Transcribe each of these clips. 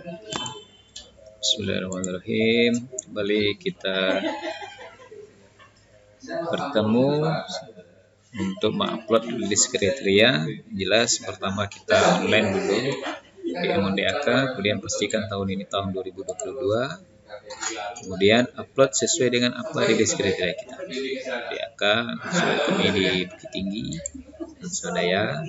Bismillahirrahmanirrahim. Kembali kita bertemu untuk mengupload list kriteria. Jelas pertama kita online dulu di MONDAK, kemudian pastikan tahun ini tahun 2022. Kemudian upload sesuai dengan apa di list kriteria kita. MONDAK, kami di Bukit Tinggi, Swadaya.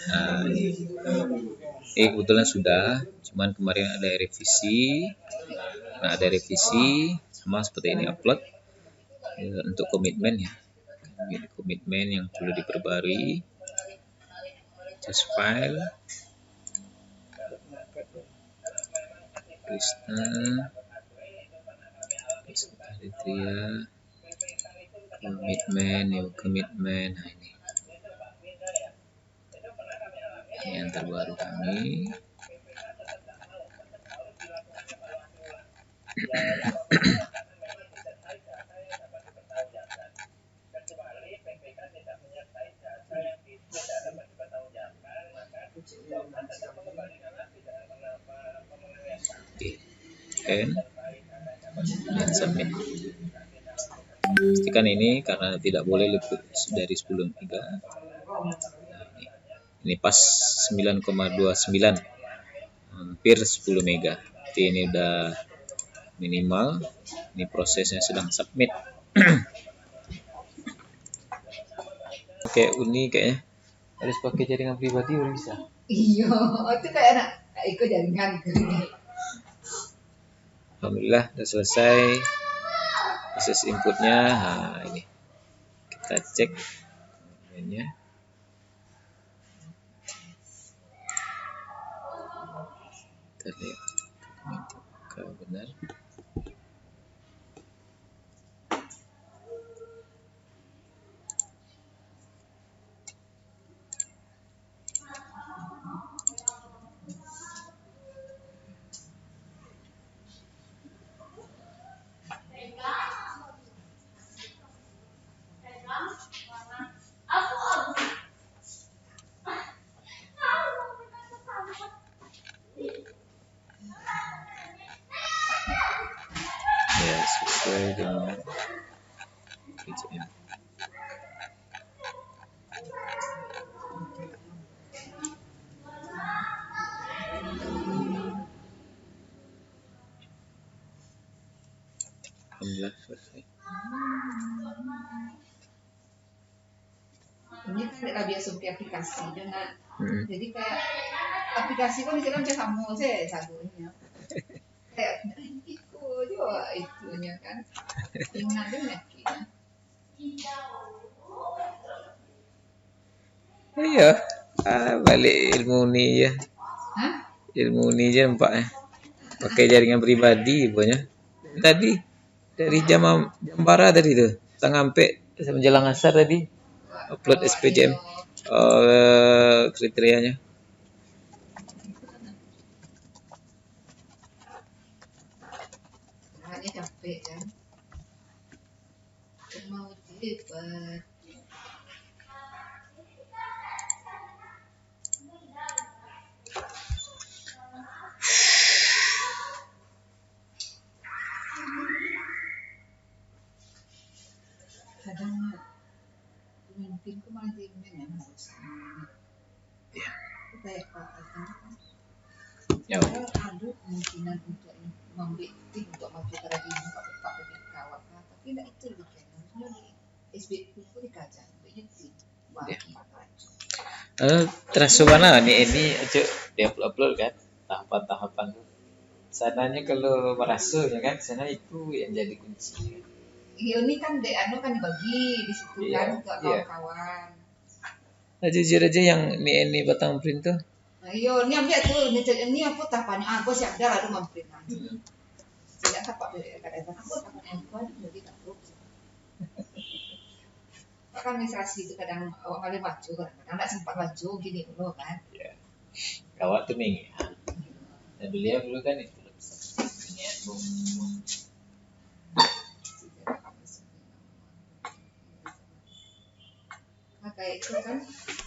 Nah, ini kebetulan sudah, cuman kemarin ada revisi. Nah, ada revisi sama seperti ini upload untuk komitmen ya. Ini komitmen yang perlu diperbarui. Just file. Krishna. Kriteria. Komitmen, new komitmen. Nah, ini yang terbaru kami. Dan submit. Pastikan ini karena tidak boleh lebih dari 10 mega. Ini pas 9,29, hampir 10 mega. Jadi ini udah minimal. Ini prosesnya sedang submit. Oke, unik kayaknya. Harus pakai jaringan pribadi baru bisa. Iya, itu kayak anak ikut jaringan. Alhamdulillah sudah selesai proses inputnya. Nah, ini kita cek ini. Kita lihat kalau benar. Ya, sesuai dengan PJM. Alhamdulillah selesai. Ini kan tidak biasa pakai aplikasi dengan jadi kayak aplikasi kan misalkan saya sama saya satunya kayak ikut juga itunya kan ingat dengan kita. Iya, balik ilmu ni ya. Hah? Ilmu ni je nampaknya. Pakai jaringan pribadi pokoknya. Tadi dari jam bara tadi tu. Sampai menjelang asar tadi upload SPJM kriterianya. Hanya capek kan. Mau cepat. Kadang pemimpinku malah jadi yang harus Ya. kayak Pak Azam Ya. ada kemungkinan untuk memberi tim untuk maju ke ini Pak PBK tapi tidak itu kan harusnya di SBK itu dikaji banyak tim bagi Terasa mana ini aja dia upload kan tahapan-tahapan sananya kalau merasa ya kan sana itu yang jadi kunci. Iya ini kan kan dibagi di situ kan untuk kawan-kawan. Nah, jujur aja yang ini batang print tuh. Iya ini ambil tuh ini aku tahapannya aku siap dah lalu memprint nanti. Tidak apa kadang-kadang aku tahapannya aku jadi tak perlu. Kan administrasi itu kadang awak kali maju kadang tidak sempat maju gini dulu kan. Ya. Kawat tuh nih. Nah, beliau dulu kan itu punya kayak itu kan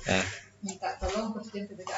Nah, minta tolong presiden PPK